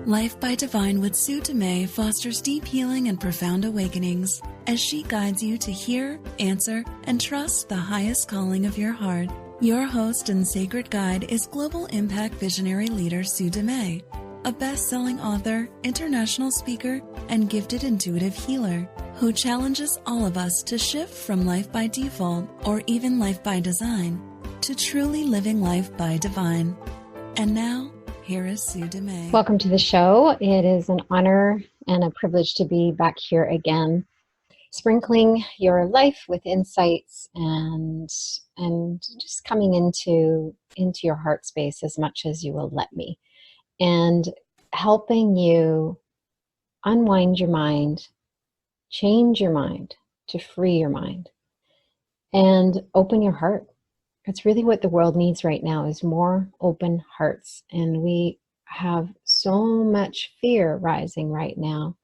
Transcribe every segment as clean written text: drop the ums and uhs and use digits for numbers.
Life by Divine with Sue Dumais fosters deep healing and profound awakenings as she guides you to hear, answer, and trust the highest calling of your heart. Your host and sacred guide is global impact visionary leader Sue Dumais, a best-selling author, international speaker, and gifted intuitive healer who challenges all of us to shift from life by default or even life by design to truly living life by divine. And now, here is Sue Dumais. Welcome to the show. It is an honor and a privilege to be back here again, sprinkling your life with insights and just coming into your heart space as much as you will let me, and helping you unwind your mind, change your mind, to free your mind, and open your heart. It's really what the world needs right now, is more open hearts. And we have so much fear rising right now.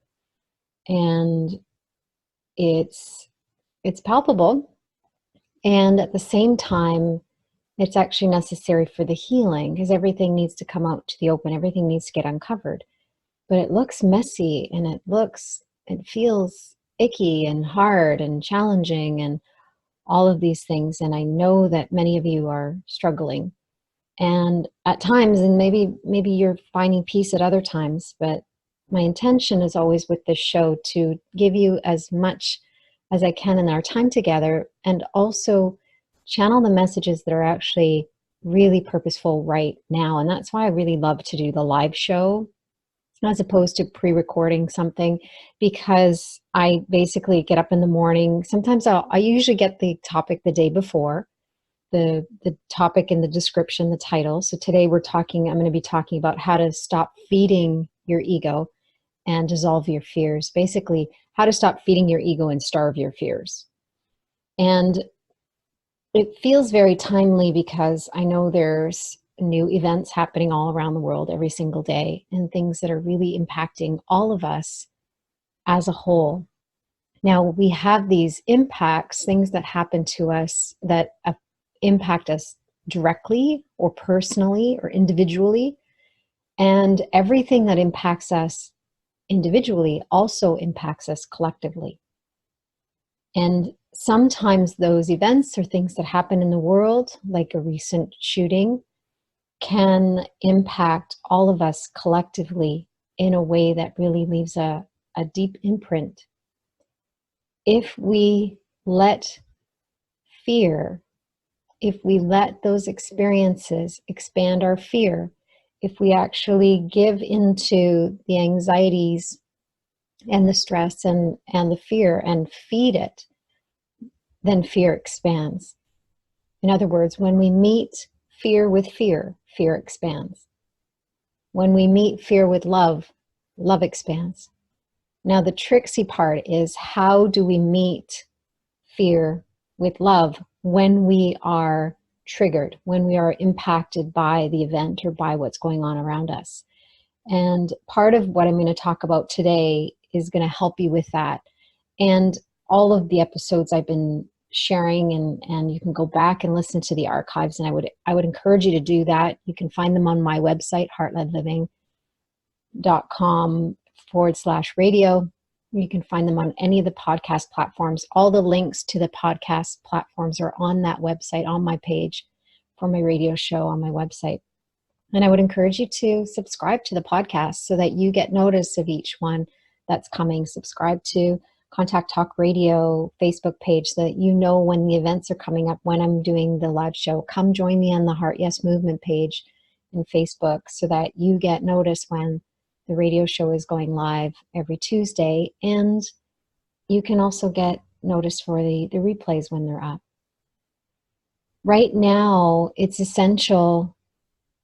And it's palpable. And at the same time, it's actually necessary for the healing, because everything needs to come out to the open. Everything needs to get uncovered. But it looks messy, and it feels icky and hard and challenging and all of these things. And I know that many of you are struggling, and at times, and maybe you're finding peace at other times, but my intention is always with this show to give you as much as I can in our time together, and also channel the messages that are actually really purposeful right now. And that's why I really love to do the live show as opposed to pre-recording something, because I basically get up in the morning. Sometimes I usually get the topic the day before, the topic in the description, the title. So today I'm going to be talking about how to stop feeding your ego and dissolve your fears. Basically, how to stop feeding your ego and starve your fears. And it feels very timely because I know there's new events happening all around the world every single day, and things that are really impacting all of us as a whole. Now, we have these impacts, things that happen to us that impact us directly or personally or individually, and everything that impacts us individually also impacts us collectively. And sometimes those events or things that happen in the world, like a recent shooting, can impact all of us collectively in a way that really leaves a deep imprint. If we let those experiences expand our fear, if we actually give into the anxieties and the stress and the fear and feed it, then fear expands. In other words, when we meet fear with fear, fear expands. When we meet fear with love, love expands. Now, the tricksy part is, how do we meet fear with love when we are triggered, when we are impacted by the event or by what's going on around us? And part of what I'm going to talk about today is going to help you with that. And all of the episodes I've been sharing, and you can go back and listen to the archives, and I would encourage you to do that. You can find them on my website, heartledliving.com/radio. You can find them on any of the podcast platforms. All the links to the podcast platforms are on that website, on my page for my radio show on my website. And I would encourage you to subscribe to the podcast so that you get notice of each one that's coming. Subscribe to Contact Talk Radio Facebook page so that you know when the events are coming up, when I'm doing the live show. Come join me on the Heart Yes Movement page in Facebook so that you get notice when the radio show is going live every Tuesday. And you can also get notice for the replays when they're up. Right now, it's essential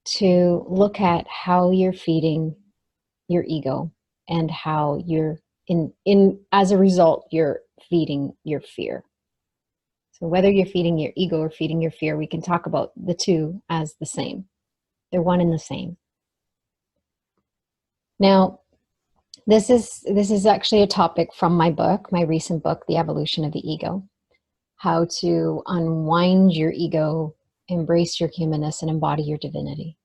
to look at how you're feeding your ego and how you're as a result, you're feeding your fear. So whether you're feeding your ego or feeding your fear, we can talk about the two as the same. They're one and the same. Now, this is actually a topic from my book, my recent book, The Evolution of the Ego. How to unwind your ego, embrace your humanness, and embody your divinity.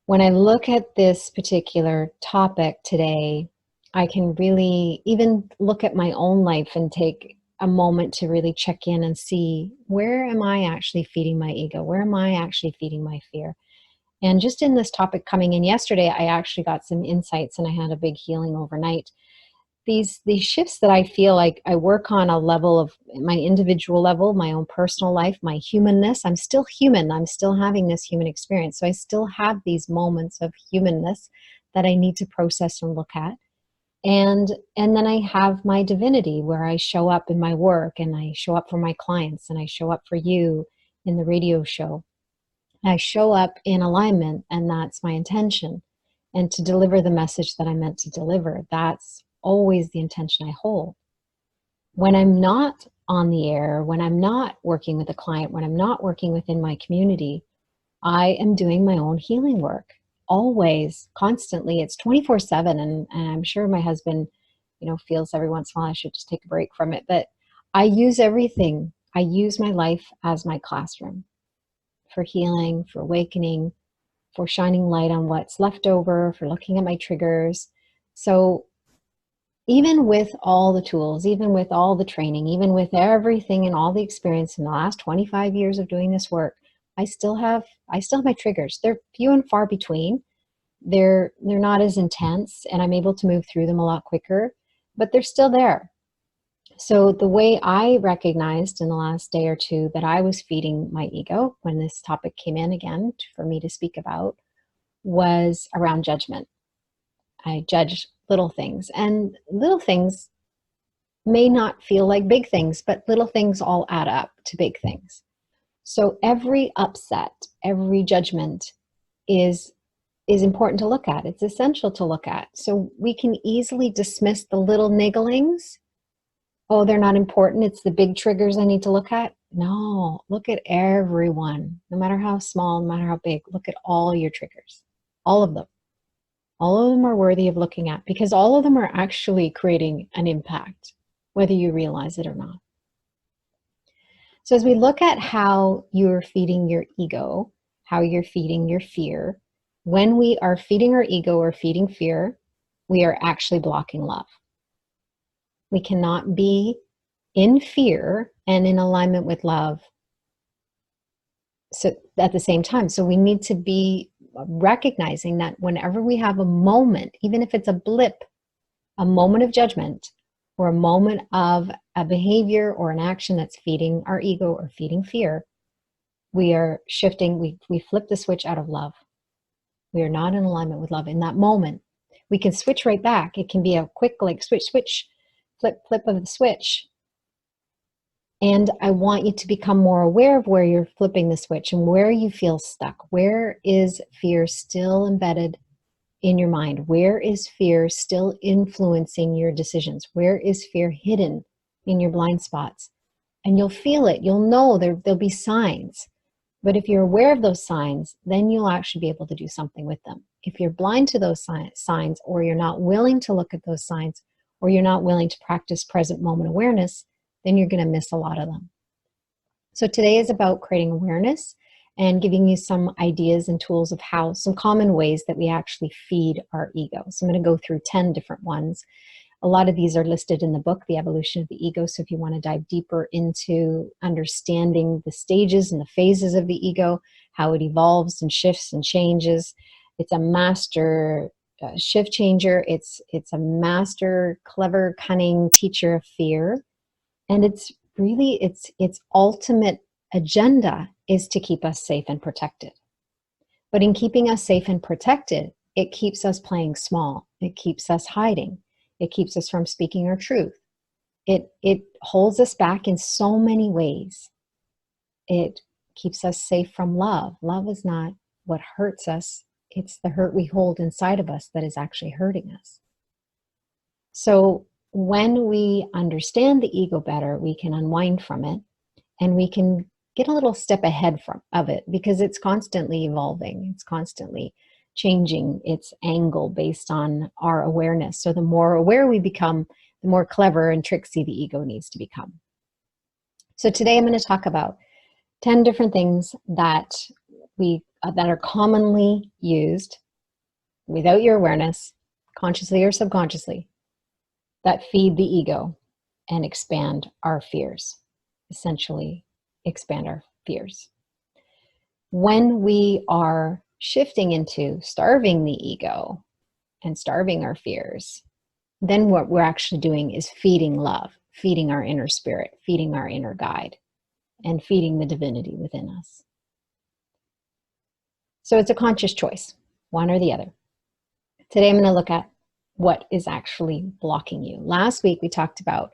When I look at this particular topic today, I can really even look at my own life and take a moment to really check in and see, where am I actually feeding my ego? Where am I actually feeding my fear? And just in this topic coming in yesterday, I actually got some insights and I had a big healing overnight. These shifts that I feel like I work on a level of my individual level, my own personal life, my humanness. I'm still human. I'm still having this human experience. So I still have these moments of humanness that I need to process and look at. And then I have my divinity, where I show up in my work and I show up for my clients and I show up for you in the radio show. I show up in alignment, and that's my intention. And to deliver the message that I meant to deliver, that's always the intention I hold. When I'm not on the air, when I'm not working with a client, when I'm not working within my community, I am doing my own healing work. Always, constantly. It's 24/7. And I'm sure my husband, feels every once in a while I should just take a break from it. But I use everything. I use my life as my classroom for healing, for awakening, for shining light on what's left over, for looking at my triggers. So even with all the tools, even with all the training, even with everything and all the experience in the last 25 years of doing this work, I still have my triggers. They're few and far between. They're not as intense, and I'm able to move through them a lot quicker, but they're still there. So the way I recognized in the last day or two that I was feeding my ego when this topic came in again for me to speak about was around judgment. I judge little things, and little things may not feel like big things, but little things all add up to big things. So every upset, every judgment is important to look at. It's essential to look at. So we can easily dismiss the little nigglings. Oh, they're not important. It's the big triggers I need to look at. No, look at everyone, no matter how small, no matter how big. Look at all your triggers, all of them. All of them are worthy of looking at, because all of them are actually creating an impact, whether you realize it or not. So as we look at how you're feeding your ego, how you're feeding your fear, when we are feeding our ego or feeding fear, we are actually blocking love. We cannot be in fear and in alignment with love so at the same time. So we need to be recognizing that whenever we have a moment, even if it's a blip, a moment of judgment, or a moment of a behavior or an action that's feeding our ego or feeding fear, we are shifting, we flip the switch out of love. We are not in alignment with love in that moment. We can switch right back. It can be a quick, like switch, flip of the switch. And I want you to become more aware of where you're flipping the switch and where you feel stuck. Where is fear still embedded in your mind? Where is fear still influencing your decisions? Where is fear hidden in your blind spots? And you'll feel it. You'll know there'll be signs. But if you're aware of those signs, then you'll actually be able to do something with them. If you're blind to those signs, or you're not willing to look at those signs, or you're not willing to practice present moment awareness, then you're going to miss a lot of them. So today is about creating awareness and giving you some ideas and tools of how, some common ways that we actually feed our ego. So I'm going to go through 10 different ones. A lot of these are listed in the book, The Evolution of the Ego. So if you want to dive deeper into understanding the stages and the phases of the ego, how it evolves and shifts and changes, it's a master shift changer. It's a master, clever, cunning teacher of fear. And it's really, its ultimate agenda is to keep us safe and protected. But in keeping us safe and protected, it keeps us playing small. It keeps us hiding. It keeps us from speaking our truth. It holds us back in so many ways. It keeps us safe from love. Love is not what hurts us. It's the hurt we hold inside of us that is actually hurting us. So when we understand the ego better, we can unwind from it, and we can get a little step ahead of it, because it's constantly evolving. It's constantly changing its angle based on our awareness. So the more aware we become, the more clever and tricksy the ego needs to become. So today I'm going to talk about 10 different things that we that are commonly used without your awareness, consciously or subconsciously, that feed the ego and expand our fears, essentially expand our fears. When we are shifting into starving the ego and starving our fears, then what we're actually doing is feeding love, feeding our inner spirit, feeding our inner guide, and feeding the divinity within us. So it's a conscious choice, one or the other. Today I'm going to look at what is actually blocking you. Last week we talked about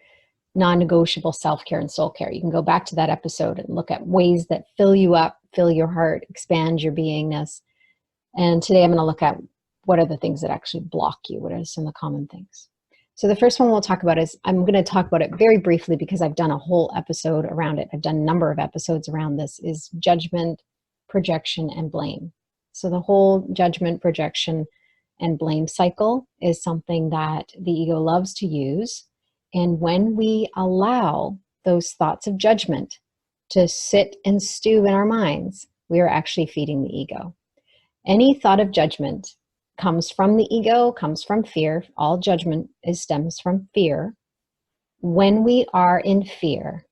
non-negotiable self-care and soul care. You can go back to that episode and look at ways that fill you up, fill your heart, expand your beingness. And today I'm going to look at what are the things that actually block you. What are some of the common things? So the first one we'll talk about is, I'm going to talk about it very briefly because I've done a whole episode around it. I've done a number of episodes around this, is judgment, projection, and blame. So the whole judgment, projection, and blame cycle is something that the ego loves to use. And when we allow those thoughts of judgment to sit and stew in our minds, we are actually feeding the ego. Any thought of judgment comes from the ego, comes from fear. All judgment stems from fear. When we are in fear,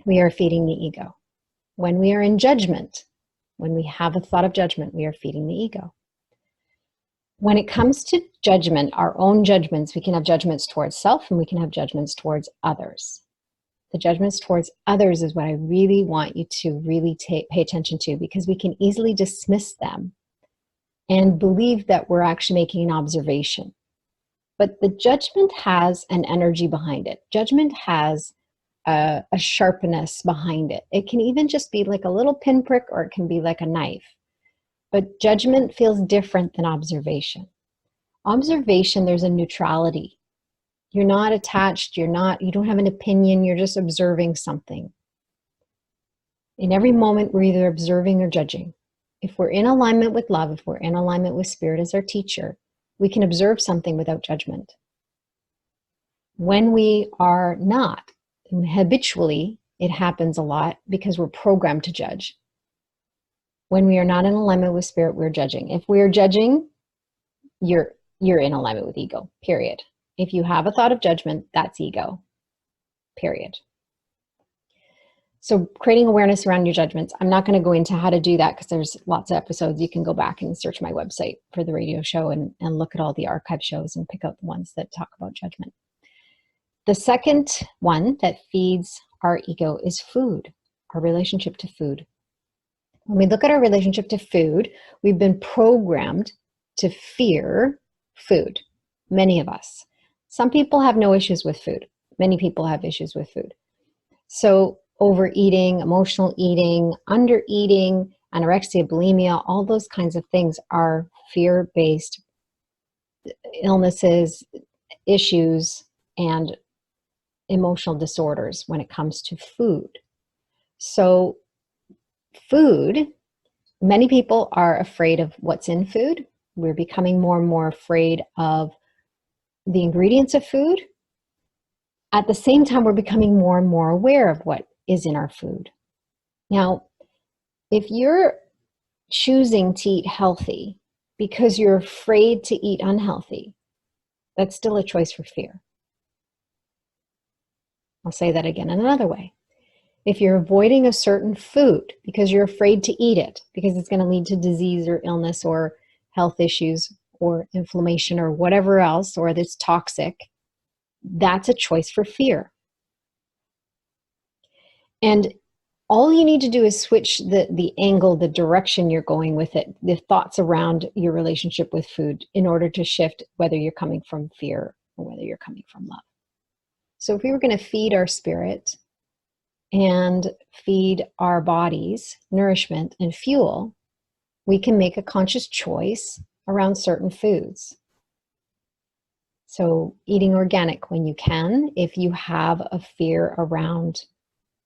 we are feeding the ego. When we are in judgment, when we have a thought of judgment, we are feeding the ego. When it comes to judgment, our own judgments, we can have judgments towards self and we can have judgments towards others. The judgments towards others is what I really want you to really pay attention to, because we can easily dismiss them and believe that we're actually making an observation. But the judgment has an energy behind it. Judgment has a sharpness behind it. It can even just be like a little pinprick, or it can be like a knife. But judgment feels different than observation. Observation, there's a neutrality. You're not attached, you don't have an opinion, you're just observing something. In every moment, we're either observing or judging. If we're in alignment with love, if we're in alignment with spirit as our teacher, we can observe something without judgment. When we are not, and habitually, it happens a lot because we're programmed to judge. When we are not in alignment with spirit, we're judging. If we're judging, you're in alignment with ego, period. If you have a thought of judgment, that's ego, period. So creating awareness around your judgments, I'm not going to go into how to do that because there's lots of episodes. You can go back and search my website for the radio show and look at all the archive shows and pick out the ones that talk about judgment. The second one that feeds our ego is food, our relationship to food. When we look at our relationship to food, we've been programmed to fear food, many of us. Some people have no issues with food. Many people have issues with food. So overeating, emotional eating, under-eating, anorexia, bulimia, all those kinds of things are fear-based illnesses, issues, and emotional disorders when it comes to food. So food, many people are afraid of what's in food. We're becoming more and more afraid of the ingredients of food. At the same time, we're becoming more and more aware of what is in our food. Now, if you're choosing to eat healthy because you're afraid to eat unhealthy, that's still a choice for fear. I'll say that again in another way. If you're avoiding a certain food because you're afraid to eat it, because it's going to lead to disease or illness or health issues or inflammation or whatever else, or that's toxic, that's a choice for fear. And all you need to do is switch the angle, the direction you're going with it, the thoughts around your relationship with food in order to shift whether you're coming from fear or whether you're coming from love. So if we were going to feed our spirit and feed our bodies nourishment and fuel, we can make a conscious choice around certain foods. So eating organic when you can, if you have a fear around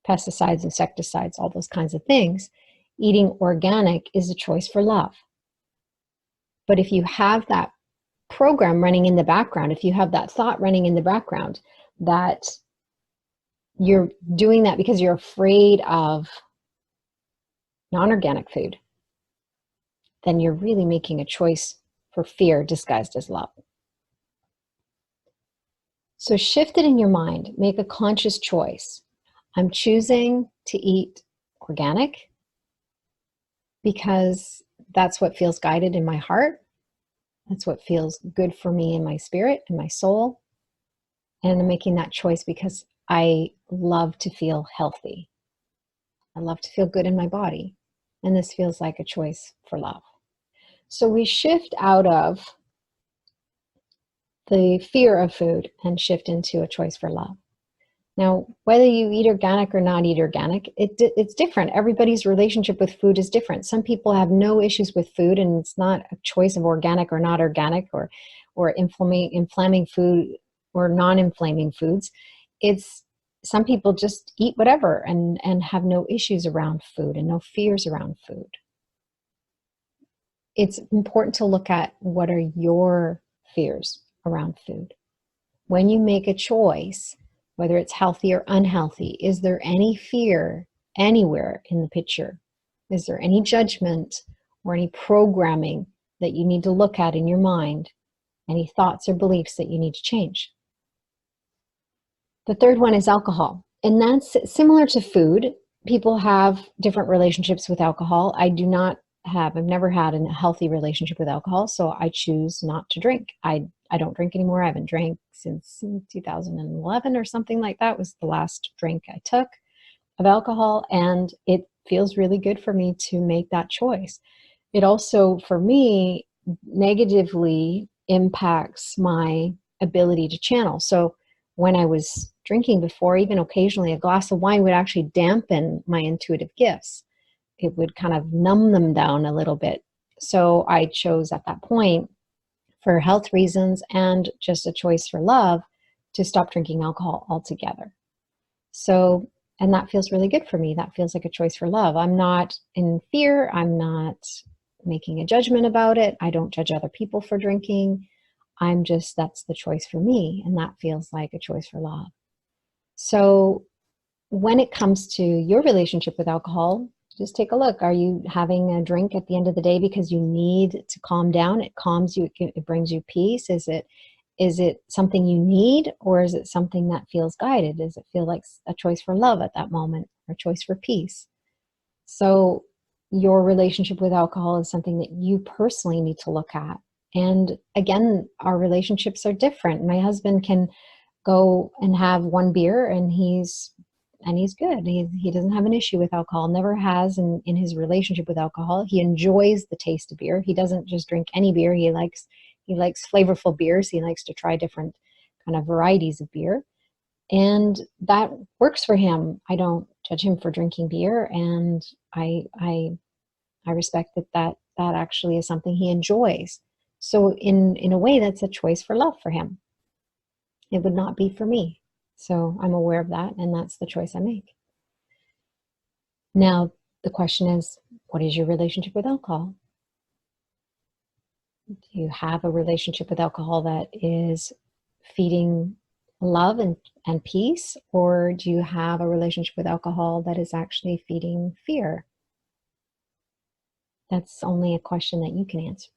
pesticides, insecticides, all those kinds of things, eating organic is a choice for love. But if you have that program running in the background, if you have that thought running in the background that you're doing that because you're afraid of non-organic food, then you're really making a choice for fear disguised as love. So shift it in your mind. Make a conscious choice. I'm choosing to eat organic because that's what feels guided in my heart. That's what feels good for me in my spirit and my soul. And I'm making that choice because I love to feel healthy. I love to feel good in my body. And this feels like a choice for love. So we shift out of the fear of food and shift into a choice for love. Now, whether you eat organic or not eat organic, it's different. Everybody's relationship with food is different. Some people have no issues with food, and it's not a choice of organic or not organic, or inflaming food or non-inflaming foods. It's some people just eat whatever and have no issues around food and no fears around food. It's important to look at what are your fears around food. When you make a choice, whether it's healthy or unhealthy, is there any fear anywhere in the picture? Is there any judgment or any programming that you need to look at in your mind? Any thoughts or beliefs that you need to change? The third one is alcohol, and that's similar to food. People have different relationships with alcohol. I've never had a healthy relationship with alcohol, so I choose not to drink. I don't drink anymore. I haven't drank since 2011 or something like that was the last drink I took of alcohol, and it feels really good for me to make that choice. It also, for me, negatively impacts my ability to channel. So when I was drinking before, even occasionally a glass of wine would actually dampen my intuitive gifts. It would kind of numb them down a little bit. So I chose at that point, for health reasons and just a choice for love, to stop drinking alcohol altogether. So, and that feels really good for me. That feels like a choice for love. I'm not in fear. I'm not making a judgment about it. I don't judge other people for drinking. That's the choice for me. And that feels like a choice for love. So when it comes to your relationship with alcohol, just take a look. Are you having a drink at the end of the day because you need to calm down? It calms you, it brings you peace. Is it something you need, or is it something that feels guided? Does it feel like a choice for love at that moment, or a choice for peace? So your relationship with alcohol is something that you personally need to look at. And again, our relationships are different. My husband can go and have one beer and he's good. He doesn't have an issue with alcohol, never has in his relationship with alcohol. He enjoys the taste of beer. He doesn't just drink any beer. He likes flavorful beers. He likes to try different kind of varieties of beer. And that works for him. I don't judge him for drinking beer, and I respect that actually is something he enjoys. So in a way, that's a choice for love for him. It would not be for me. So I'm aware of that, and that's the choice I make. Now, the question is, what is your relationship with alcohol? Do you have a relationship with alcohol that is feeding love and peace, or do you have a relationship with alcohol that is actually feeding fear? That's only a question that you can answer.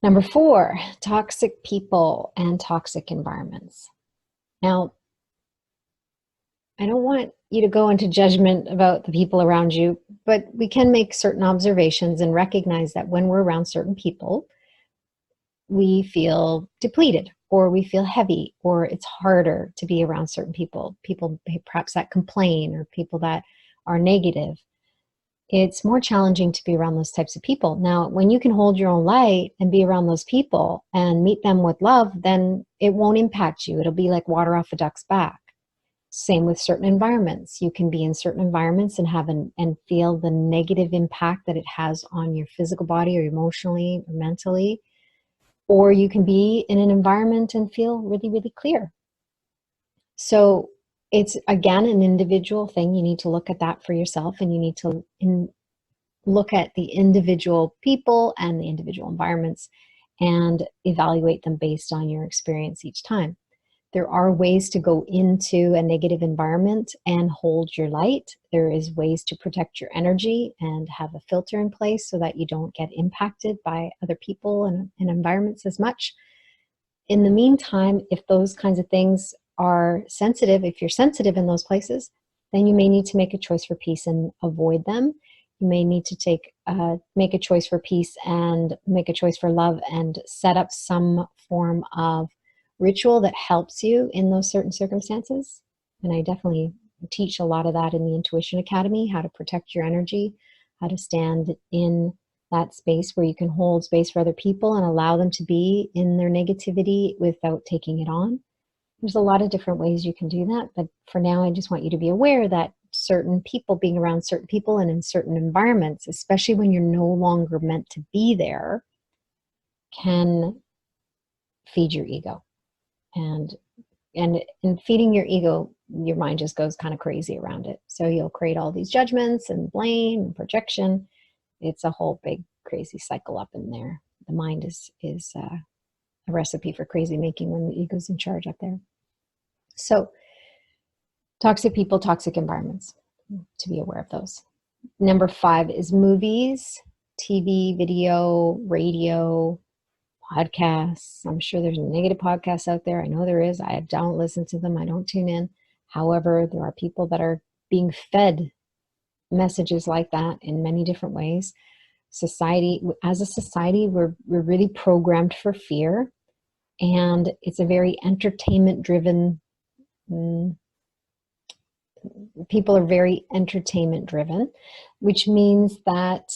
Number 4, toxic people and toxic environments. Now, I don't want you to go into judgment about the people around you, but we can make certain observations and recognize that when we're around certain people, we feel depleted, or we feel heavy, or it's harder to be around certain people perhaps that complain, or people that are negative. It's more challenging to be around those types of people. Now, when you can hold your own light and be around those people and meet them with love, then it won't impact you. It'll be like water off a duck's back. Same with certain environments. You can be in certain environments and and feel the negative impact that it has on your physical body, or emotionally or mentally. Or you can be in an environment and feel really, really clear. So it's, again, an individual thing. You need to look at that for yourself, and you need to look at the individual people and the individual environments and evaluate them based on your experience each time. There are ways to go into a negative environment and hold your light. There is ways to protect your energy and have a filter in place so that you don't get impacted by other people and environments as much. In the meantime, if those kinds of things are sensitive, if you're sensitive in those places, then you may need to make a choice for peace and avoid them. You may need to make a choice for peace and make a choice for love and set up some form of ritual that helps you in those certain circumstances. And I definitely teach a lot of that in the Intuition Academy, how to protect your energy, how to stand in that space where you can hold space for other people and allow them to be in their negativity without taking it on. There's a lot of different ways you can do that, but for now, I just want you to be aware that certain people, being around certain people and in certain environments, especially when you're no longer meant to be there, can feed your ego. And in feeding your ego, your mind just goes kind of crazy around it. So you'll create all these judgments and blame and projection. It's a whole big crazy cycle up in there. The mind is a recipe for crazy making when the ego's in charge up there. So toxic people, toxic environments, to be aware of those. Number 5 is movies, TV, video, radio, podcasts. I'm sure there's negative podcasts out there. I know there is. I don't listen to them. I don't tune in. However, there are people that are being fed messages like that in many different ways. As a society, we're really programmed for fear, and it's a very entertainment driven. People are very entertainment driven, which means that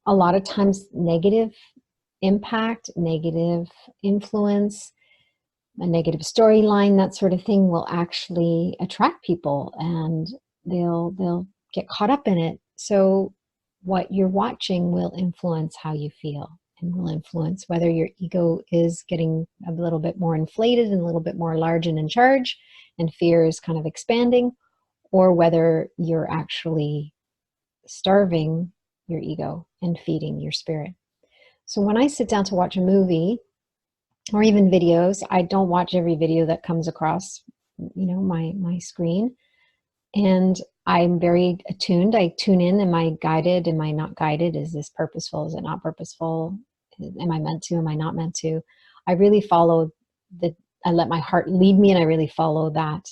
a lot of times negative impact, negative influence, a negative storyline, that sort of thing will actually attract people and they'll get caught up in it. So what you're watching will influence how you feel and will influence whether your ego is getting a little bit more inflated and a little bit more large and in charge and fear is kind of expanding, or whether you're actually starving your ego and feeding your spirit. So when I sit down to watch a movie or even videos, I don't watch every video that comes across, my screen. And I'm very attuned. I tune in. Am I guided? Am I not guided? Is this purposeful? Is it not purposeful? Am I meant to? Am I not meant to? I really follow I let my heart lead me, and I really follow that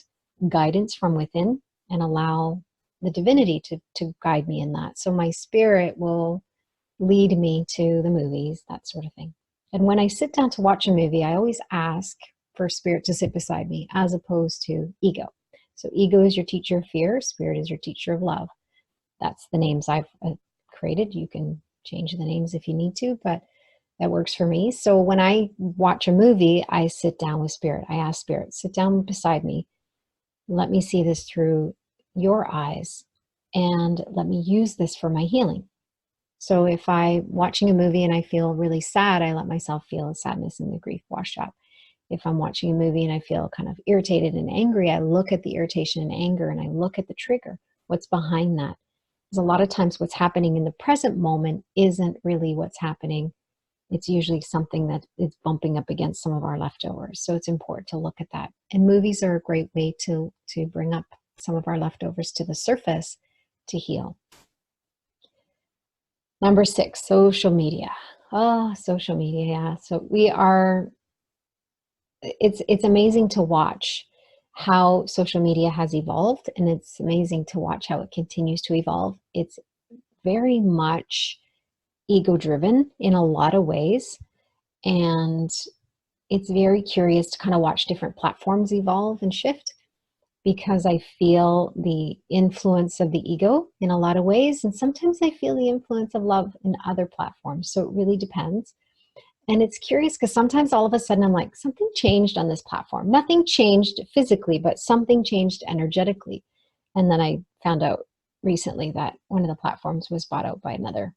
guidance from within and allow the divinity to guide me in that. So my spirit will lead me to the movies, that sort of thing. And when I sit down to watch a movie, I always ask for spirit to sit beside me as opposed to ego. So ego is your teacher of fear, spirit is your teacher of love. That's the names I've created. You can change the names if you need to, but that works for me. So when I watch a movie, I sit down with spirit. I ask spirit, sit down beside me. Let me see this through your eyes and let me use this for my healing. So if I'm watching a movie and I feel really sad, I let myself feel the sadness and the grief wash up. If I'm watching a movie and I feel kind of irritated and angry, I look at the irritation and anger and I look at the trigger. What's behind that? Because a lot of times what's happening in the present moment isn't really what's happening. It's usually something that is bumping up against some of our leftovers. So it's important to look at that. And movies are a great way to bring up some of our leftovers to the surface to heal. Number 6, social media. Oh, social media. Yeah. So it's amazing to watch how social media has evolved, and it's amazing to watch how it continues to evolve. It's very much ego driven in a lot of ways. And it's very curious to kind of watch different platforms evolve and shift, because I feel the influence of the ego in a lot of ways. And sometimes I feel the influence of love in other platforms. So it really depends. And it's curious because sometimes all of a sudden I'm like, something changed on this platform. Nothing changed physically, but something changed energetically. And then I found out recently that one of the platforms was bought out by another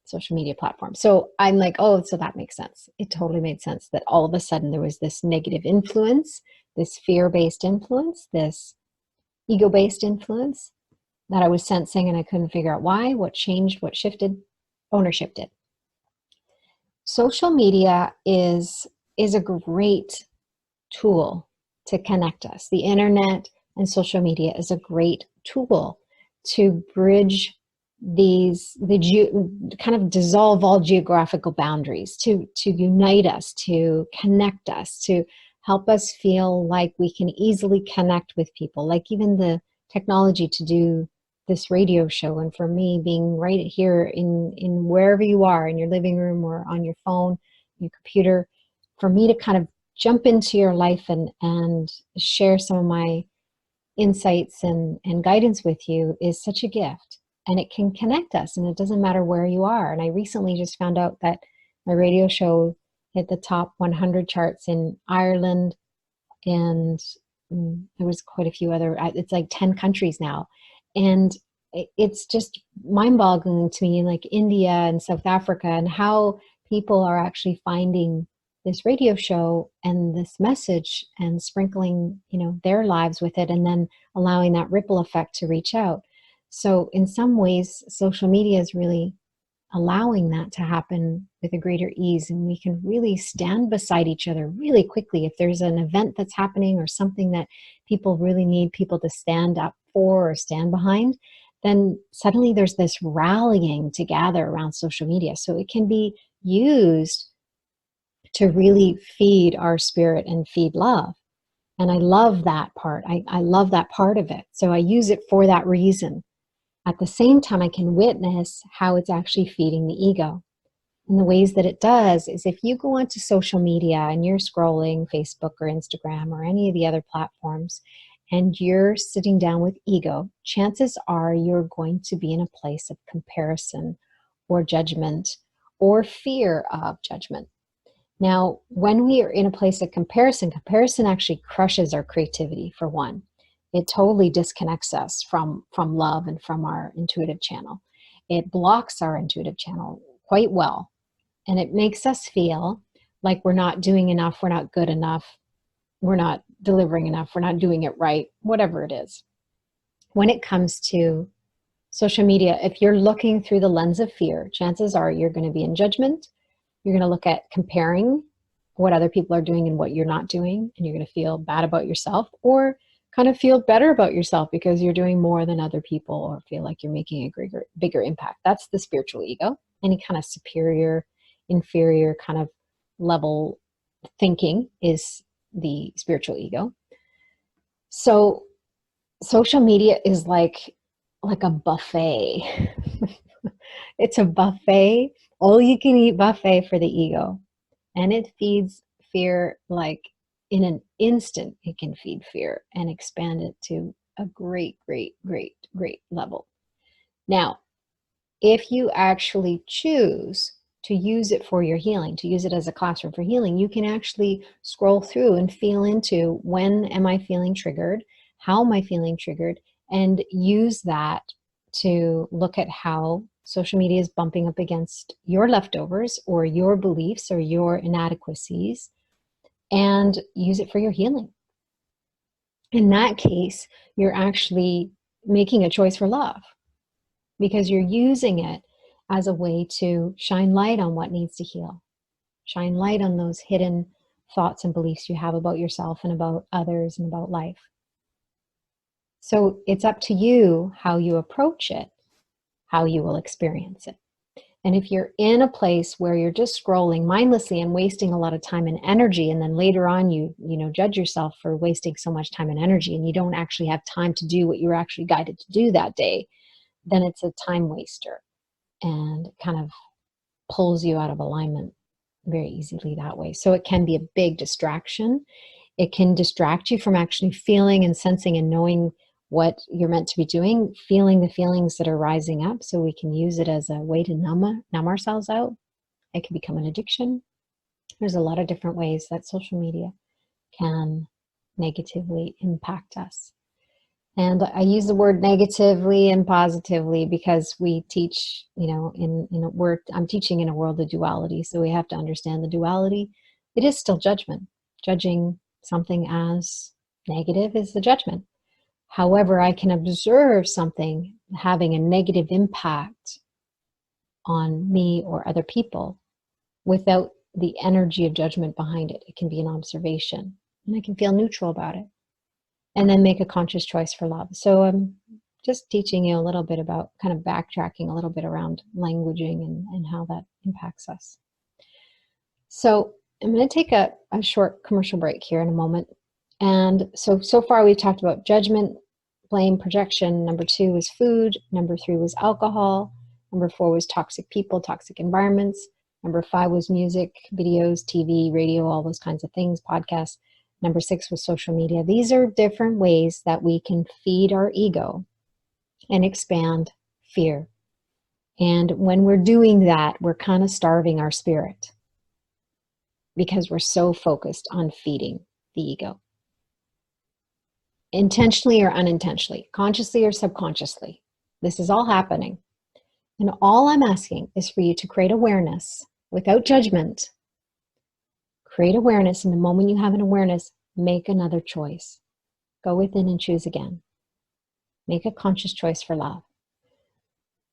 social media platform. So I'm like, oh, so that makes sense. It totally made sense that all of a sudden there was this negative influence, this fear-based influence, this ego-based influence that I was sensing, and I couldn't figure out why, what changed, what shifted. Ownership did. Social media is a great tool to connect us. The internet and social media is a great tool to bridge kind of dissolve all geographical boundaries, to unite us, to connect us, to help us feel like we can easily connect with people, like even the technology to do this radio show, and for me being right here in wherever you are, in your living room or on your phone, your computer, for me to kind of jump into your life and share some of my insights and guidance with you is such a gift. And it can connect us, and it doesn't matter where you are. And I recently just found out that my radio show hit the top 100 charts in Ireland, and there was quite a few other, it's like 10 countries now. And it's just mind-boggling to me, like India and South Africa, and how people are actually finding this radio show and this message and sprinkling, their lives with it, and then allowing that ripple effect to reach out. So in some ways, social media is really allowing that to happen with a greater ease, and we can really stand beside each other really quickly. If there's an event that's happening or something that people really need people to stand up for or stand behind, then suddenly there's this rallying together around social media. So it can be used to really feed our spirit and feed love. And I love that part. I love that part of it. So I use it for that reason. At the same time, I can witness how it's actually feeding the ego. And the ways that it does is, if you go onto social media and you're scrolling Facebook or Instagram or any of the other platforms, and you're sitting down with ego, chances are you're going to be in a place of comparison or judgment or fear of judgment. Now, when we are in a place of comparison actually crushes our creativity, for one. It totally disconnects us from love and from our intuitive channel. It blocks our intuitive channel quite well. And it makes us feel like we're not doing enough, we're not good enough, we're not delivering enough, we're not doing it right, whatever it is. When it comes to social media, if you're looking through the lens of fear, chances are you're going to be in judgment. You're going to look at comparing what other people are doing and what you're not doing, and you're going to feel bad about yourself, or kind of feel better about yourself because you're doing more than other people, or feel like you're making a bigger impact. That's the spiritual ego. Any kind of superior, inferior kind of level thinking is the spiritual ego. So social media is like a buffet. It's a buffet, all you can eat buffet for the ego. And it feeds fear like in an instant. It can feed fear and expand it to a great level. Now, if you actually choose to use it for your healing, to use it as a classroom for healing, you can actually scroll through and feel into, when am I feeling triggered? How am I feeling triggered? And use that to look at how social media is bumping up against your leftovers or your beliefs or your inadequacies, and use it for your healing. In that case, you're actually making a choice for love, because you're using it as a way to shine light on what needs to heal. Shine light on those hidden thoughts and beliefs you have about yourself and about others and about life. So it's up to you how you approach it, how you will experience it. And if you're in a place where you're just scrolling mindlessly and wasting a lot of time and energy, and then later on you judge yourself for wasting so much time and energy, and you don't actually have time to do what you were actually guided to do that day, then it's a time waster, and it kind of pulls you out of alignment very easily that way. So it can be a big distraction. It can distract you from actually feeling and sensing and knowing what you're meant to be doing, feeling the feelings that are rising up, so we can use it as a way to numb ourselves out. It can become an addiction. There's a lot of different ways that social media can negatively impact us. And I use the word negatively and positively because we teach, I'm teaching in a world of duality. So we have to understand the duality. It is still judgment. Judging something as negative is the judgment. However, I can observe something having a negative impact on me or other people without the energy of judgment behind it. It can be an observation. and I can feel neutral about it, and then make a conscious choice for love. So I'm just teaching you a little bit about kind of backtracking a little bit around languaging and how that impacts us. So I'm going to take a short commercial break here in a moment. And so far we've talked about judgment, blame, projection. Number 2 was food. Number 3 was alcohol. Number 4 was toxic people, toxic environments. Number 5 was music, videos, TV, radio, all those kinds of things, podcasts. Number 6 was social media. These are different ways that we can feed our ego and expand fear. And when we're doing that, we're kind of starving our spirit because we're so focused on feeding the ego. Intentionally or unintentionally, consciously or subconsciously, this is all happening. And all I'm asking is for you to create awareness without judgment. Create awareness, and the moment you have an awareness, make another choice. Go within and choose again. Make a conscious choice for love.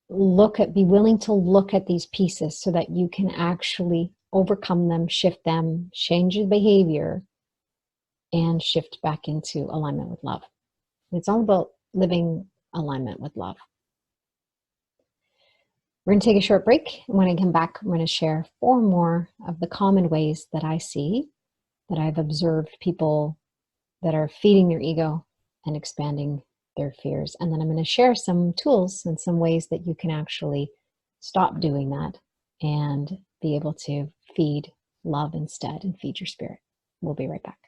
Be willing to look at these pieces so that you can actually overcome them, shift them, change your behavior, and shift back into alignment with love. It's all about living alignment with love. We're going to take a short break. And when I come back, I'm going to share 4 more of the common ways that I see, that I've observed people that are feeding their ego and expanding their fears. And then I'm going to share some tools and some ways that you can actually stop doing that and be able to feed love instead and feed your spirit. We'll be right back.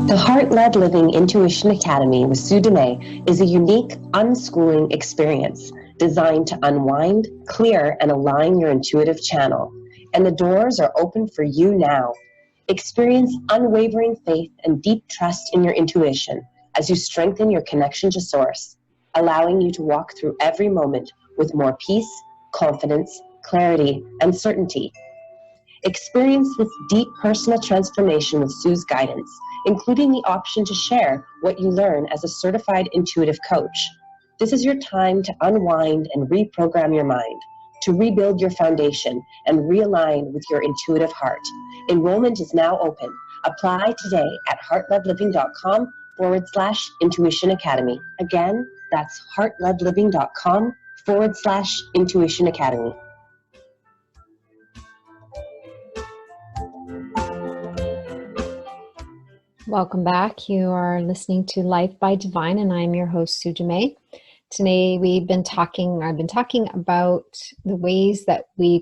The Heart-Led Living Intuition Academy with Sue Dumais is a unique unschooling experience designed to unwind, clear, and align your intuitive channel. And the doors are open for you now. Experience unwavering faith and deep trust in your intuition as you strengthen your connection to Source, allowing you to walk through every moment with more peace, confidence, clarity, and certainty. Experience this deep personal transformation with Sue's guidance, including the option to share what you learn as a certified intuitive coach. This is your time to unwind and reprogram your mind, to rebuild your foundation and realign with your intuitive heart. Enrollment is now open. Apply today at heartledliving.com/Intuition Academy. Again, that's heartledliving.com/Intuition Academy. Welcome back. You are listening to Life by Divine, and I'm your host, Sue Dumais. Today I've been talking about common ways that we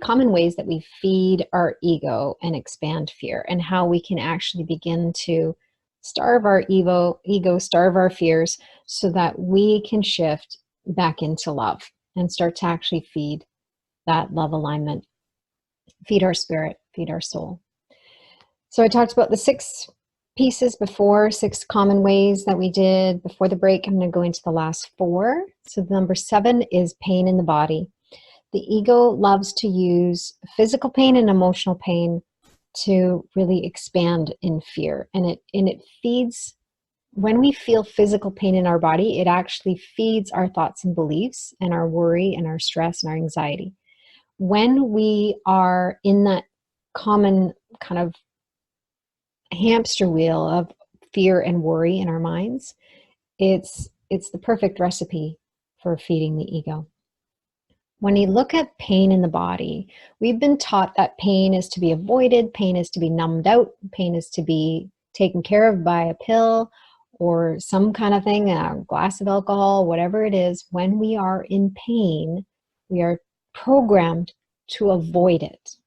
feed our ego and expand fear, and how we can actually begin to starve our ego, starve our fears, so that we can shift back into love and start to actually feed that love alignment, feed our spirit, feed our soul. So I talked about the 6 pieces before, 6 common ways that we did before the break. I'm going to go into the last 4. So number 7 is pain in the body. The ego loves to use physical pain and emotional pain to really expand in fear. And it feeds, when we feel physical pain in our body, it actually feeds our thoughts and beliefs and our worry and our stress and our anxiety. When we are in that common kind of hamster wheel of fear and worry in our minds, it's the perfect recipe for feeding the ego. When you look at pain in the body, we've been taught that pain is to be avoided, pain is to be numbed out, pain is to be taken care of by a pill or some kind of thing, a glass of alcohol, whatever it is. When we are in pain, we are programmed to avoid it.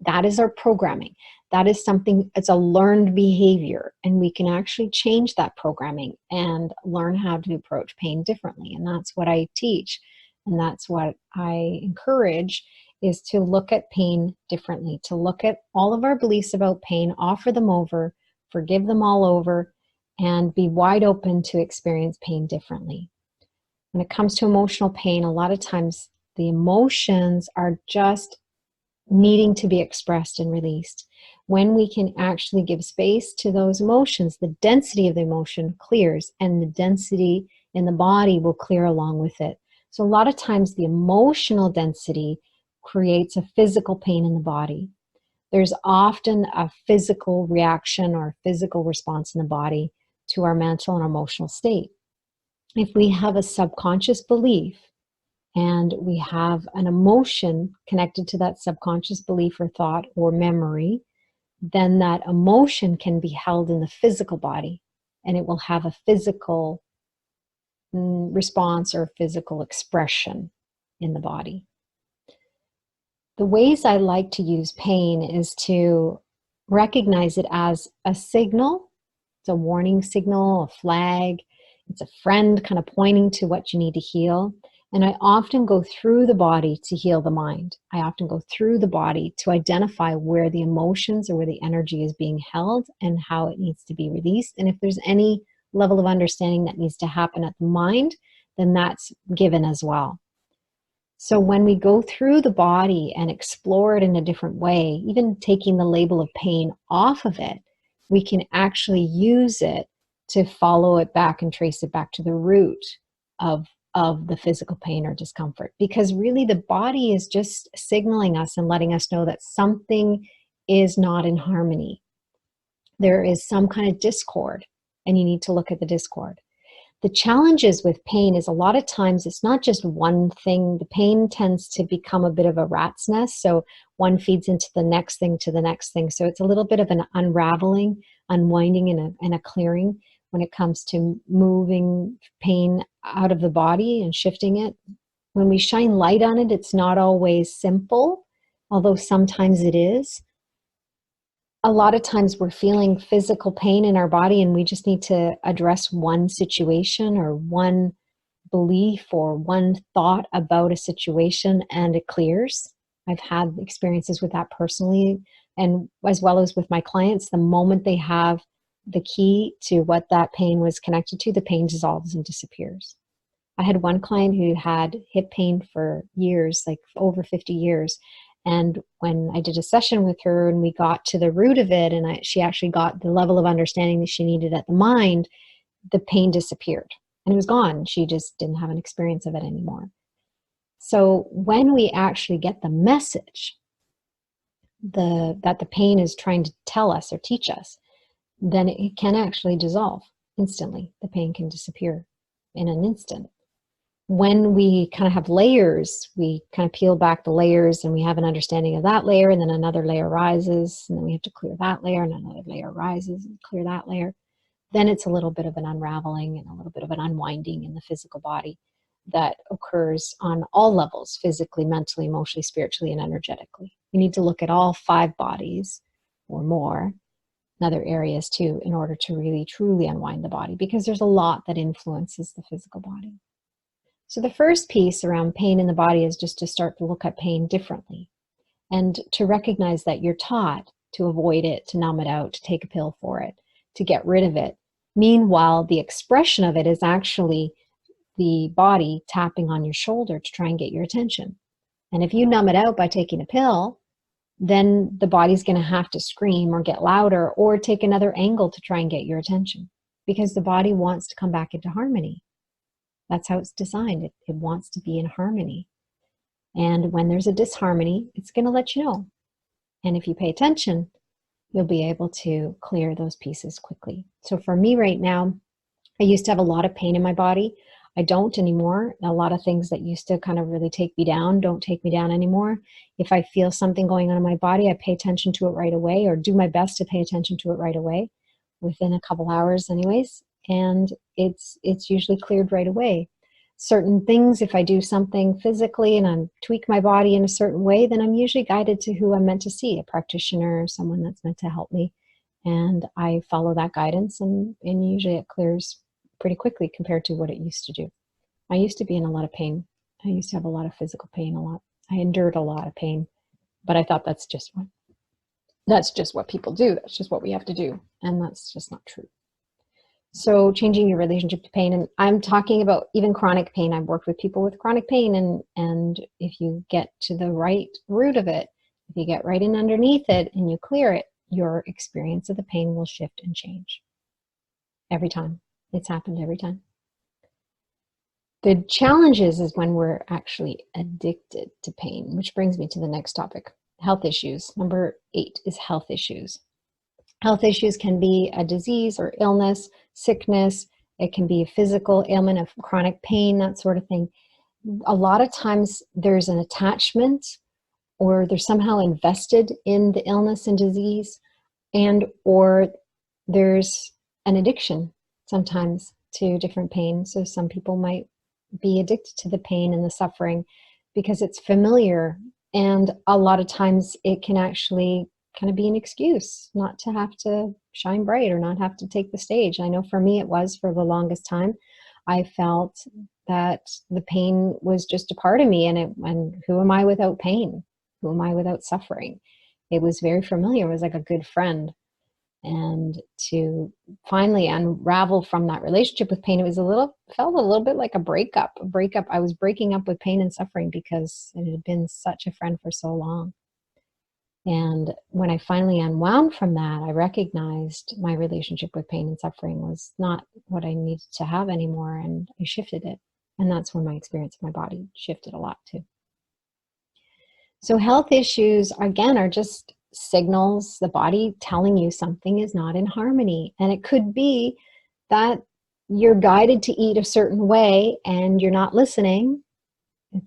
That is our programming. That is something, it's a learned behavior, and we can actually change that programming and learn how to approach pain differently. And that's what I teach. And that's what I encourage, is to look at pain differently, to look at all of our beliefs about pain, offer them over, forgive them all over, and be wide open to experience pain differently. When it comes to emotional pain, a lot of times the emotions are just needing to be expressed and released. When we can actually give space to those emotions, the density of the emotion clears, and the density in the body will clear along with it. So a lot of times the emotional density creates a physical pain in the body. There's often a physical reaction or physical response in the body to our mental and emotional state. If we have a subconscious belief and we have an emotion connected to that subconscious belief or thought or memory, then that emotion can be held in the physical body, and it will have a physical response or physical expression in the body. The ways I like to use pain is to recognize it as a signal. It's a warning signal, a flag. It's a friend kind of pointing to what you need to heal. And I often go through the body to heal the mind. I often go through the body to identify where the emotions or where the energy is being held and how it needs to be released. And if there's any level of understanding that needs to happen at the mind, then that's given as well. So when we go through the body and explore it in a different way, even taking the label of pain off of it, we can actually use it to follow it back and trace it back to the root of the physical pain or discomfort. Because really the body is just signaling us and letting us know that something is not in harmony. There is some kind of discord, and you need to look at the discord. The challenges with pain is a lot of times it's not just one thing. The pain tends to become a bit of a rat's nest. So one feeds into the next thing to the next thing. So it's a little bit of an unraveling, unwinding, and a clearing when it comes to moving pain out of the body and shifting it. When we shine light on it, it's not always simple, although sometimes it is. A lot of times we're feeling physical pain in our body and we just need to address one situation or one belief or one thought about a situation and it clears. I've had experiences with that personally, and as well as with my clients. The moment they have the key to what that pain was connected to, the pain dissolves and disappears. I had one client who had hip pain for years, like over 50 years. And when I did a session with her and we got to the root of it and she actually got the level of understanding that she needed at the mind, the pain disappeared and it was gone. She just didn't have an experience of it anymore. So when we actually get the message that the pain is trying to tell us or teach us, then it can actually dissolve instantly. The pain can disappear in an instant. When we kind of have layers, we kind of peel back the layers and we have an understanding of that layer, and then another layer rises, and then we have to clear that layer, and another layer rises and clear that layer. Then it's a little bit of an unraveling and a little bit of an unwinding in the physical body that occurs on all levels: physically, mentally, emotionally, spiritually, and energetically. We need to look at all 5 bodies or more, and other areas too, in order to really truly unwind the body, because there's a lot that influences the physical body. So the first piece around pain in the body is just to start to look at pain differently and to recognize that you're taught to avoid it, to numb it out, to take a pill for it, to get rid of it. Meanwhile, the expression of it is actually the body tapping on your shoulder to try and get your attention. And if you numb it out by taking a pill, then the body's going to have to scream or get louder or take another angle to try and get your attention, because the body wants to come back into harmony. That's how it's designed. It wants to be in harmony. And when there's a disharmony, it's going to let you know. And if you pay attention, you'll be able to clear those pieces quickly. So for me right now, I used to have a lot of pain in my body. I don't anymore. A lot of things that used to kind of really take me down don't take me down anymore. If I feel something going on in my body, I pay attention to it right away, or do my best to pay attention to it right away, within a couple hours anyways. And it's usually cleared right away. Certain things, if I do something physically and I tweak my body in a certain way, then I'm usually guided to who I'm meant to see, a practitioner, someone that's meant to help me. And I follow that guidance, and usually it clears pretty quickly compared to what it used to do. I used to be in a lot of pain. I used to have a lot of physical pain, a lot. I endured a lot of pain, but I thought that's just what people do. That's just what we have to do. And that's just not true. So changing your relationship to pain, and I'm talking about even chronic pain. I've worked with people with chronic pain, and if you get to the right root of it, if you get right in underneath it and you clear it, your experience of the pain will shift and change. Every time. It's happened every time. The challenge is when we're actually addicted to pain, which brings me to the next topic, health issues. Number 8 is health issues. Health issues can be a disease or illness, sickness. It can be a physical ailment of chronic pain, that sort of thing. A lot of times there's an attachment, or they're somehow invested in the illness and disease, and or there's an addiction sometimes to different pain. So some people might be addicted to the pain and the suffering because it's familiar, and a lot of times it can actually kind of be an excuse not to have to shine bright or not have to take the stage. I know for me it was for the longest time. I felt that the pain was just a part of me, and who am I without pain? Who am I without suffering? It was very familiar. It was like a good friend. And to finally unravel from that relationship with pain, it felt a little bit like a breakup. I was breaking up with pain and suffering because it had been such a friend for so long. And when I finally unwound from that, I recognized my relationship with pain and suffering was not what I needed to have anymore, and I shifted it. And that's when my experience of my body shifted a lot too. So health issues, again, are just signals, the body telling you something is not in harmony. And it could be that you're guided to eat a certain way and you're not listening.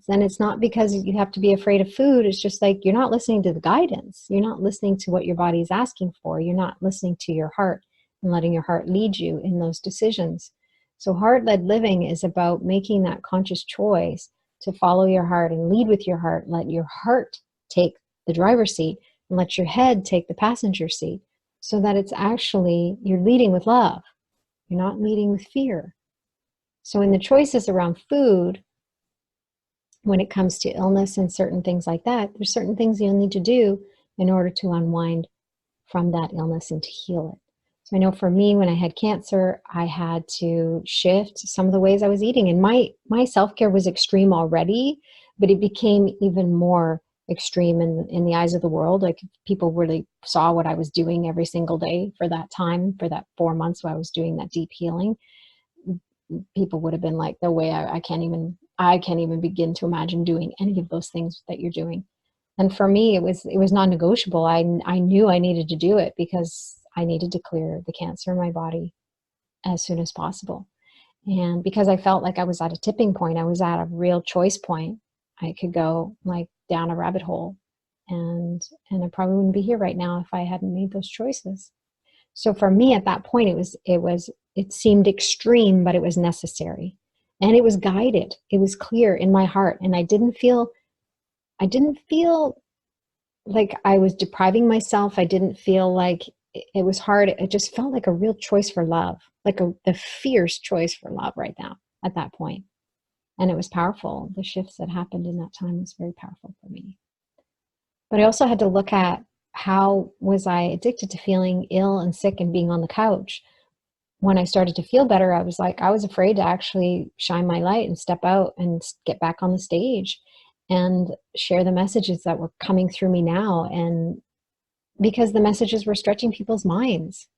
And it's not because you have to be afraid of food. It's just like you're not listening to the guidance. You're not listening to what your body is asking for. You're not listening to your heart and letting your heart lead you in those decisions. So heart-led living is about making that conscious choice to follow your heart and lead with your heart. Let your heart take the driver's seat and let your head take the passenger seat, so that it's actually, you're leading with love. You're not leading with fear. So in the choices around food, when it comes to illness and certain things like that, there's certain things you'll need to do in order to unwind from that illness and to heal it. So I know for me, when I had cancer, I had to shift some of the ways I was eating. And my self-care was extreme already, but it became even more extreme in the eyes of the world. Like, people really saw what I was doing every single day for that time, for that 4 months while I was doing that deep healing. People would have been like, no way, I can't even begin to imagine doing any of those things that you're doing. And for me, it was non-negotiable. I knew I needed to do it because I needed to clear the cancer in my body as soon as possible. And because I felt like I was at a tipping point, I was at a real choice point. I could go like down a rabbit hole, and I probably wouldn't be here right now if I hadn't made those choices. So for me at that point, it seemed extreme, but it was necessary. And it was guided. It was clear in my heart. And I didn't feel like I was depriving myself. I didn't feel like it was hard. It just felt like a real choice for love, like the fierce choice for love right now at that point. And it was powerful. The shifts that happened in that time was very powerful for me. But I also had to look at, how was I addicted to feeling ill and sick and being on the couch? When I started to feel better, I was afraid to actually shine my light and step out and get back on the stage and share the messages that were coming through me now. And because the messages were stretching people's minds,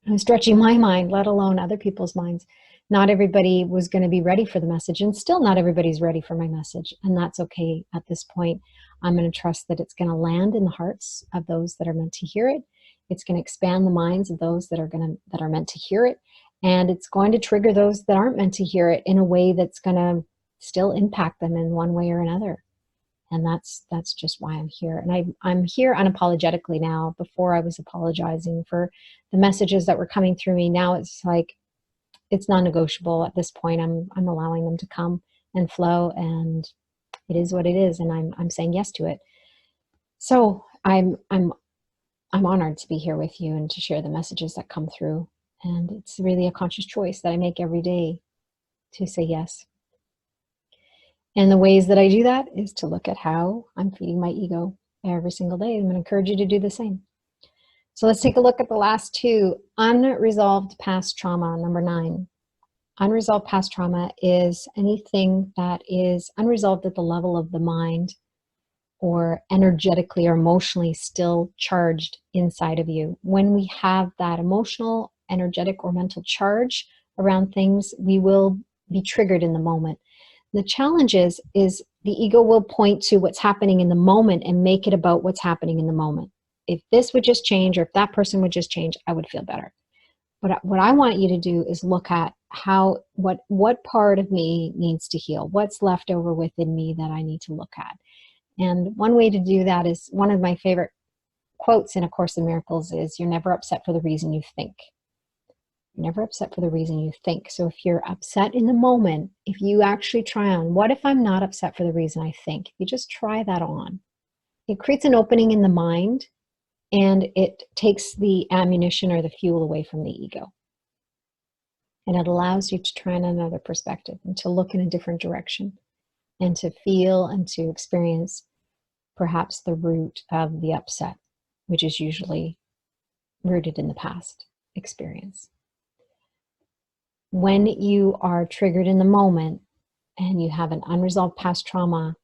and stretching my mind, let alone other people's minds. Not everybody was going to be ready for the message, and still not everybody's ready for my message. And that's okay at this point. I'm going to trust that it's going to land in the hearts of those that are meant to hear it. It's going to expand the minds of those that are meant to hear it. And it's going to trigger those that aren't meant to hear it in a way that's going to still impact them in one way or another. And that's just why I'm here. And I'm here unapologetically now. Before I was apologizing for the messages that were coming through me. Now it's like, it's non-negotiable at this point. I'm allowing them to come and flow, and it is what it is. And I'm saying yes to it. So I'm honored to be here with you and to share the messages that come through. And it's really a conscious choice that I make every day to say yes. And the ways that I do that is to look at how I'm feeding my ego every single day. I'm going to encourage you to do the same. So let's take a look at the last two. Unresolved past trauma, number 9. Unresolved past trauma is anything that is unresolved at the level of the mind, or energetically or emotionally still charged inside of you. When we have that emotional, energetic, or mental charge around things, we will be triggered in the moment. The challenge is the ego will point to what's happening in the moment and make it about what's happening in the moment. If this would just change, or if that person would just change, I would feel better. But what I want you to do is look at what part of me needs to heal, what's left over within me that I need to look at. And one way to do that is, one of my favorite quotes in A Course in Miracles is, you're never upset for the reason you think. You're never upset for the reason you think. So if you're upset in the moment, if you actually try on, what if I'm not upset for the reason I think? If you just try that on, it creates an opening in the mind, and it takes the ammunition or the fuel away from the ego. And it allows you to try on another perspective and to look in a different direction and to feel and to experience perhaps the root of the upset, which is usually rooted in the past experience. When you are triggered in the moment and you have an unresolved past trauma,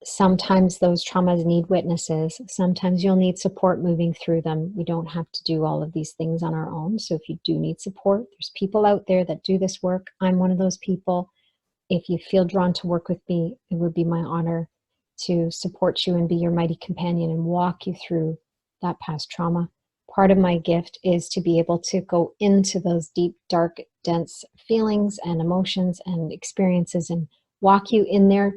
sometimes those traumas need witnesses. Sometimes you'll need support moving through them. We don't have to do all of these things on our own. So if you do need support, there's people out there that do this work. I'm one of those people. If you feel drawn to work with me, it would be my honor to support you and be your mighty companion and walk you through that past trauma. Part of my gift is to be able to go into those deep, dark, dense feelings and emotions and experiences and walk you in there,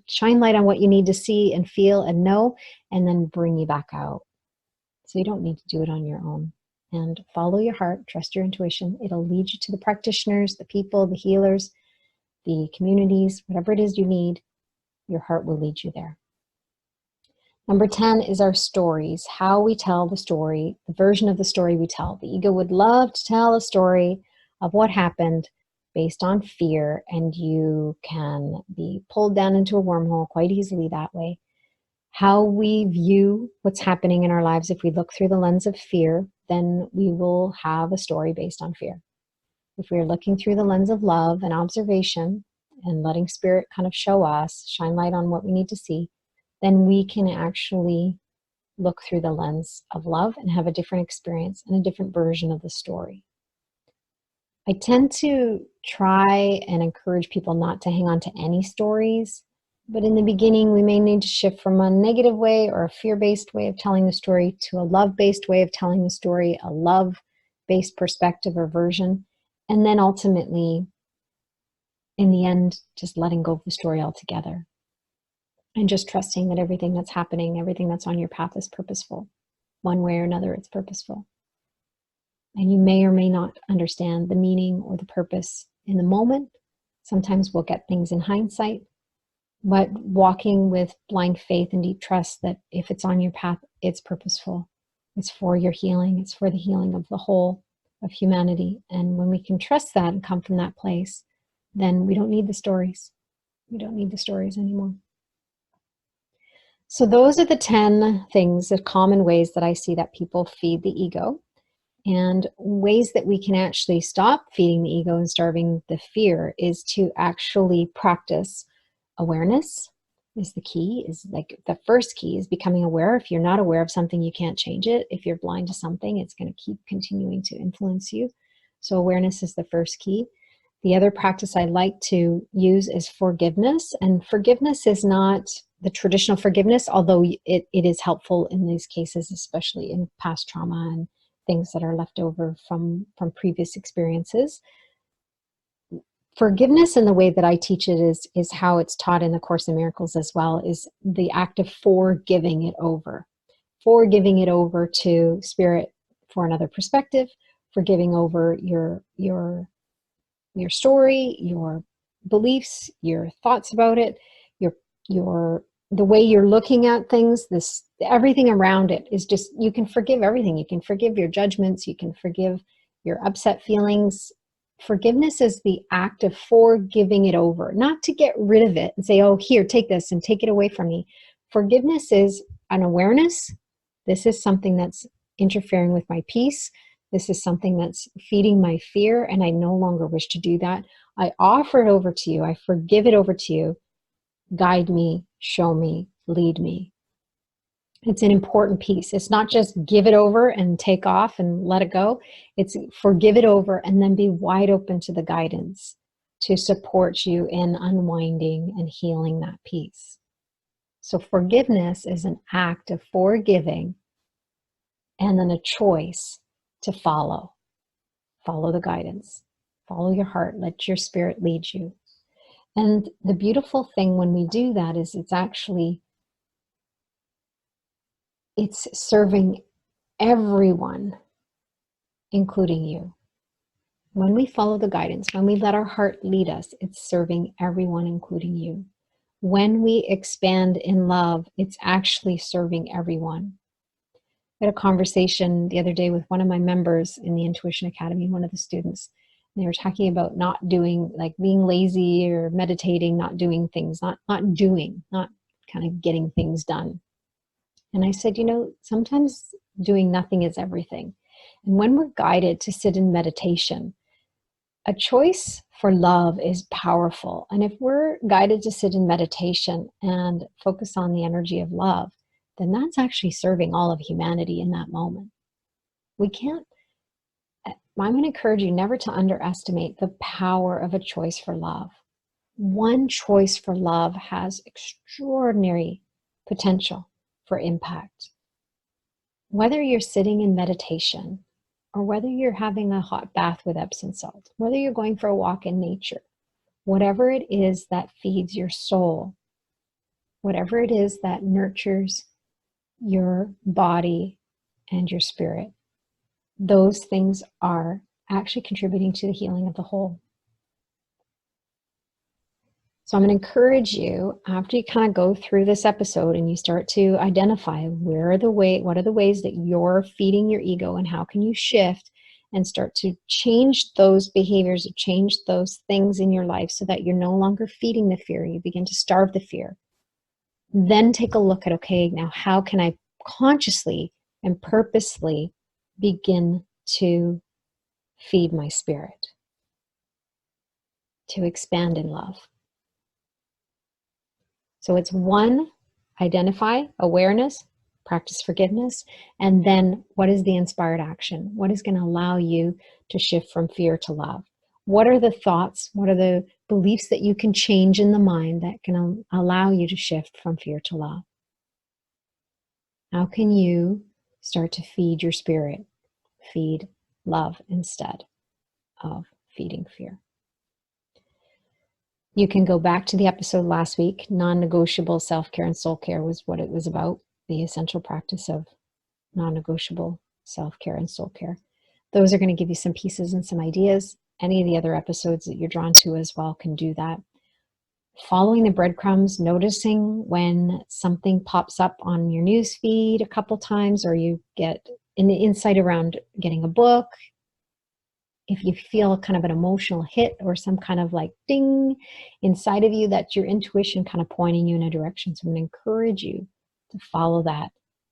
shine light on what you need to see and feel and know, and then bring you back out. So you don't need to do it on your own. And follow your heart, trust your intuition. It'll lead you to the practitioners, the people, the healers, the communities, whatever it is you need, your heart will lead you there. Number 10 is our stories, how we tell the story, the version of the story we tell. The ego would love to tell a story of what happened based on fear, and you can be pulled down into a wormhole quite easily that way. How we view what's happening in our lives, if we look through the lens of fear, then we will have a story based on fear. If we're looking through the lens of love and observation and letting spirit kind of show us, shine light on what we need to see, then we can actually look through the lens of love and have a different experience and a different version of the story. I tend to try and encourage people not to hang on to any stories, but in the beginning we may need to shift from a negative way or a fear-based way of telling the story to a love-based way of telling the story, a love-based perspective or version, and then ultimately, in the end, just letting go of the story altogether. And just trusting that everything that's happening, everything that's on your path is purposeful. One way or another, it's purposeful. And you may or may not understand the meaning or the purpose in the moment. Sometimes we'll get things in hindsight. But walking with blind faith and deep trust that if it's on your path, it's purposeful. It's for your healing. It's for the healing of the whole of humanity. And when we can trust that and come from that place, then we don't need the stories. We don't need the stories anymore. So those are the 10 things, the common ways that I see that people feed the ego, and ways that we can actually stop feeding the ego and starving the fear is to actually practice awareness. Is the key, is like the first key is becoming aware. If you're not aware of something, you can't change it. If you're blind to something, it's going to keep continuing to influence you. So awareness is the first key. The other practice I like to use is forgiveness. And forgiveness is not the traditional forgiveness, although it is helpful in these cases, especially in past trauma and things that are left over from previous experiences. Forgiveness in the way that I teach it is how it's taught in the Course in Miracles as well, is the act of forgiving it over. Forgiving it over to spirit for another perspective, forgiving over your story, your beliefs, your thoughts about it, the way you're looking at things, everything around it is just, you can forgive everything. You can forgive your judgments, you can forgive your upset feelings. Forgiveness is the act of forgiving it over, not to get rid of it and say, oh, here, take this and take it away from me. Forgiveness is an awareness. This is something that's interfering with my peace. This is something that's feeding my fear, and I no longer wish to do that. I offer it over to you. I forgive it over to you. Guide me, show me, lead me. It's an important piece. It's not just give it over and take off and let it go. It's forgive it over and then be wide open to the guidance to support you in unwinding and healing that piece. So forgiveness is an act of forgiving and then a choice to follow. Follow the guidance. Follow your heart. Let your spirit lead you. And the beautiful thing when we do that is it's serving everyone, including you. When we follow the guidance, when we let our heart lead us, it's serving everyone, including you. When we expand in love, it's actually serving everyone. I had a conversation the other day with one of my members in the Intuition Academy, one of the students. And they were talking about not doing, like being lazy or meditating, not doing things, not kind of getting things done. And I said, sometimes doing nothing is everything. And when we're guided to sit in meditation, a choice for love is powerful. And if we're guided to sit in meditation and focus on the energy of love, then that's actually serving all of humanity in that moment. I'm going to encourage you never to underestimate the power of a choice for love. One choice for love has extraordinary potential for impact. Whether you're sitting in meditation or whether you're having a hot bath with Epsom salt, whether you're going for a walk in nature, whatever it is that feeds your soul, whatever it is that nurtures your body and your spirit, those things are actually contributing to the healing of the whole. So I'm going to encourage you, after you kind of go through this episode and you start to identify what are the ways that you're feeding your ego and how can you shift and start to change those behaviors or change those things in your life so that you're no longer feeding the fear. You begin to starve the fear. Then take a look at, okay, now how can I consciously and purposely begin to feed my spirit, to expand in love. So it's one, identify, awareness, practice forgiveness, and then what is the inspired action? What is going to allow you to shift from fear to love? What are the thoughts? What are the beliefs that you can change in the mind that can allow you to shift from fear to love? How can you start to feed your spirit? Feed love instead of feeding fear. You can go back to the episode last week. Non-negotiable self-care and soul care was what it was about. The essential practice of non-negotiable self-care and soul care. Those are going to give you some pieces and some ideas. Any of the other episodes that you're drawn to as well can do that. Following the breadcrumbs, noticing when something pops up on your news feed a couple times, or you get an insight around getting a book. If you feel kind of an emotional hit or some kind of like ding inside of you, that's your intuition kind of pointing you in a direction. So I'm going to encourage you to follow that,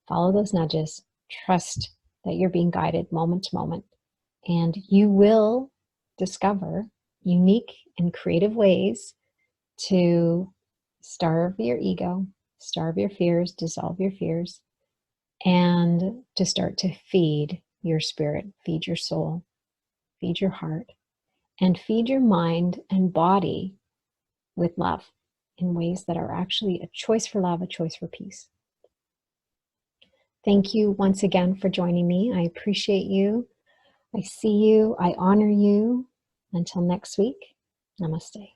follow those nudges, trust that you're being guided moment to moment, and you will discover unique and creative ways to starve your ego, starve your fears, dissolve your fears, and to start to feed your spirit, feed your soul, feed your heart, and feed your mind and body with love in ways that are actually a choice for love, a choice for peace. Thank you once again for joining me. I appreciate you. I see you. I honor you. Until next week, namaste.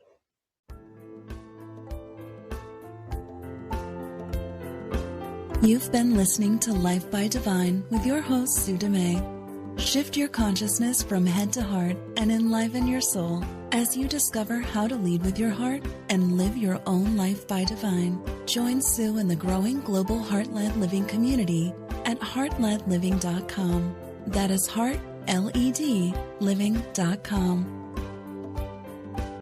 You've been listening to Life by Divine with your host, Sue Dumais. Shift your consciousness from head to heart and enliven your soul as you discover how to lead with your heart and live your own life by divine. Join Sue in the growing global Heart-Led Living community at heartledliving.com. That is heart, L-E-D, living.com.